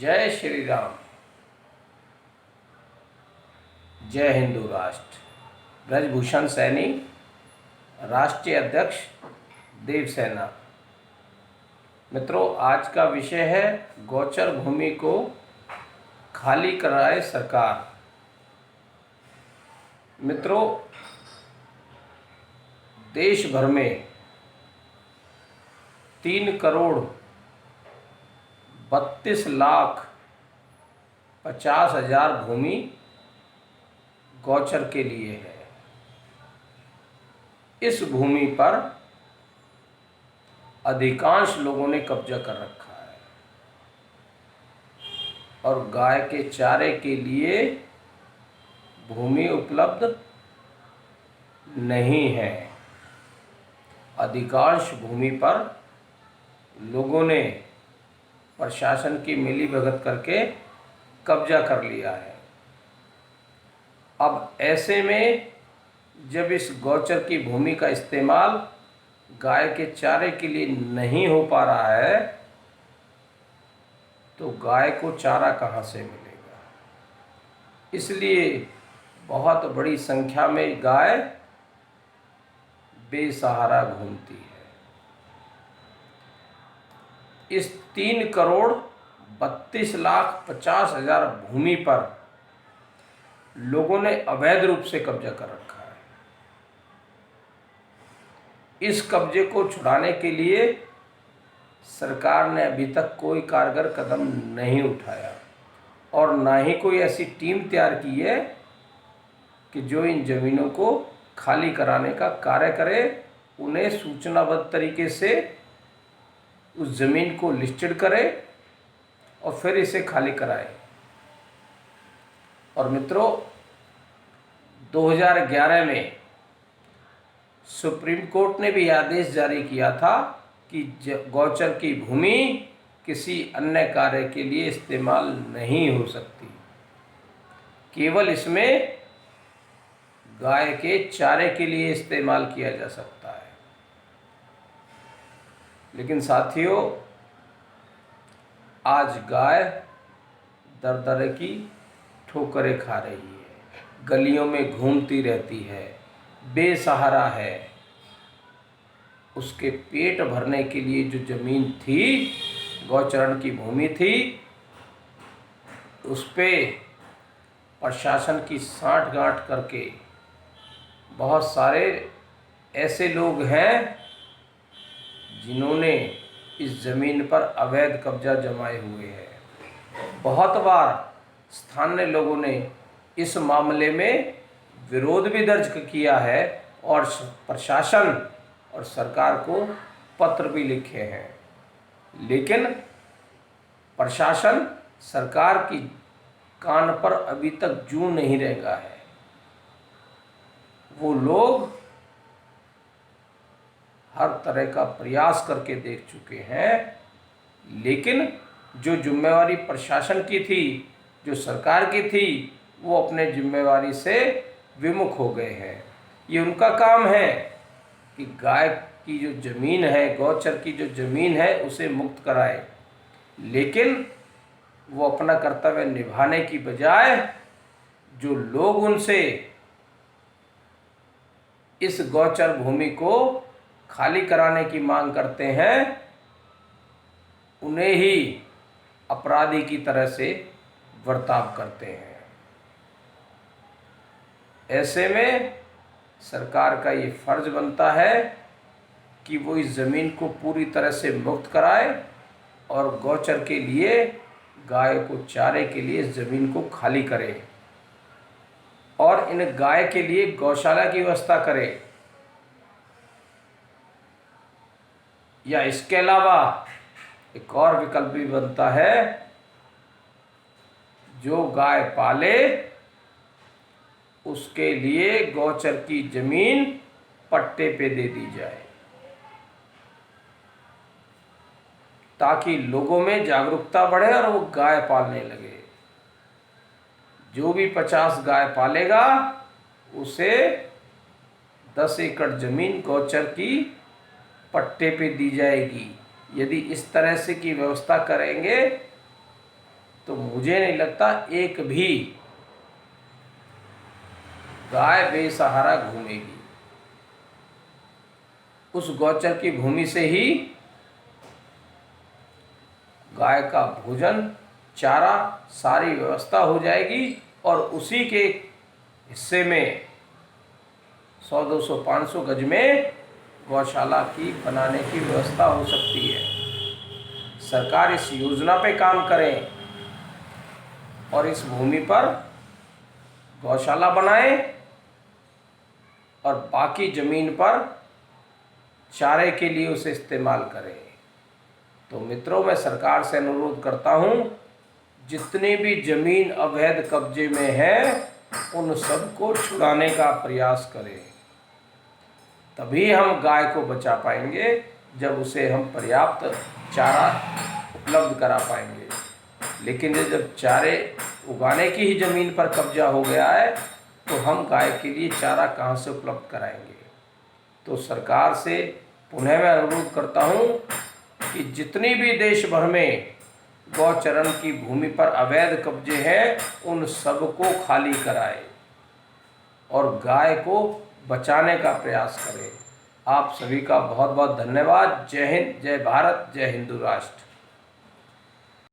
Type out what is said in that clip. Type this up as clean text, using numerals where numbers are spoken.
जय श्री राम। जय हिंदू राष्ट्र। ब्रजभूषण सैनी, राष्ट्रीय अध्यक्ष देवसेना। मित्रों, आज का विषय है गौचर भूमि को खाली कराए सरकार। मित्रों, देश भर में 3,32,50,000 भूमि गौचर के लिए है। इस भूमि पर अधिकांश लोगों ने कब्जा कर रखा है और गाय के चारे के लिए भूमि उपलब्ध नहीं है। अधिकांश भूमि पर लोगों ने प्रशासन की मिलीभगत करके कब्जा कर लिया है। अब ऐसे में जब इस गौचर की भूमि का इस्तेमाल गाय के चारे के लिए नहीं हो पा रहा है, तो गाय को चारा कहाँ से मिलेगा। इसलिए बहुत बड़ी संख्या में गाय बेसहारा घूमती है। इस 3,32,50,000 भूमि पर लोगों ने अवैध रूप से कब्जा कर रखा है। इस कब्जे को छुड़ाने के लिए सरकार ने अभी तक कोई कारगर कदम नहीं उठाया और ना ही कोई ऐसी टीम तैयार की है कि जो इन जमीनों को खाली कराने का कार्य करे, उन्हें सूचनाबद्ध तरीके से उस ज़मीन को लिस्टेड करे और फिर इसे खाली कराए। और मित्रों, 2011 में सुप्रीम कोर्ट ने भी आदेश जारी किया था कि गौचर की भूमि किसी अन्य कार्य के लिए इस्तेमाल नहीं हो सकती, केवल इसमें गाय के चारे के लिए इस्तेमाल किया जा सकता है। लेकिन साथियों, आज गाय दर दर की ठोकरें खा रही है, गलियों में घूमती रहती है, बेसहारा है। उसके पेट भरने के लिए जो जमीन थी, गौचरण की भूमि थी, उस पे प्रशासन की सांठ-गांठ करके बहुत सारे ऐसे लोग हैं जिन्होंने इस ज़मीन पर अवैध कब्जा जमाए हुए हैं। बहुत बार स्थानीय लोगों ने इस मामले में विरोध भी दर्ज किया है और प्रशासन और सरकार को पत्र भी लिखे हैं, लेकिन प्रशासन सरकार की कान पर अभी तक जूं नहीं रेंगा है। वो लोग हर तरह का प्रयास करके देख चुके हैं, लेकिन जो जिम्मेवारी प्रशासन की थी, जो सरकार की थी, वो अपने जिम्मेवारी से विमुख हो गए हैं। ये उनका काम है कि गाय की जो ज़मीन है, गौचर की जो ज़मीन है, उसे मुक्त कराए, लेकिन वो अपना कर्तव्य निभाने की बजाय जो लोग उनसे इस गौचर भूमि को खाली कराने की मांग करते हैं, उन्हें ही अपराधी की तरह से बर्ताव करते हैं। ऐसे में सरकार का ये फर्ज बनता है कि वो इस ज़मीन को पूरी तरह से मुक्त कराए और गौचर के लिए, गाय को चारे के लिए इस ज़मीन को खाली करे और इन गाय के लिए गौशाला की व्यवस्था करे। या इसके अलावा एक और विकल्प भी बनता है, जो गाय पाले उसके लिए गौचर की जमीन पट्टे पे दे दी जाए, ताकि लोगों में जागरूकता बढ़े और वो गाय पालने लगे। जो भी 50 गाय पालेगा उसे 10 एकड़ जमीन गौचर की पट्टे पे दी जाएगी। यदि इस तरह से की व्यवस्था करेंगे तो मुझे नहीं लगता एक भी गाय बेसहारा घूमेगी। उस गौचर की भूमि से ही गाय का भोजन, चारा, सारी व्यवस्था हो जाएगी और उसी के हिस्से में 100, 200, 500 गज में गौशाला की बनाने की व्यवस्था हो सकती है। सरकार इस योजना पे काम करें और इस भूमि पर गौशाला बनाए और बाकी ज़मीन पर चारे के लिए उसे इस्तेमाल करें। तो मित्रों, मैं सरकार से अनुरोध करता हूँ, जितनी भी ज़मीन अवैध कब्जे में है उन सबको छुड़ाने का प्रयास करें। तभी हम गाय को बचा पाएंगे जब उसे हम पर्याप्त चारा उपलब्ध करा पाएंगे। लेकिन जब चारे उगाने की ही ज़मीन पर कब्जा हो गया है तो हम गाय के लिए चारा कहाँ से उपलब्ध कराएंगे। तो सरकार से पुनः मैं अनुरोध करता हूँ कि जितनी भी देश भर में गौचरण की भूमि पर अवैध कब्जे हैं उन सबको खाली कराए और गाय को बचाने का प्रयास करें। आप सभी का बहुत बहुत धन्यवाद। जय हिंद, जय भारत, जय हिंदू राष्ट्र।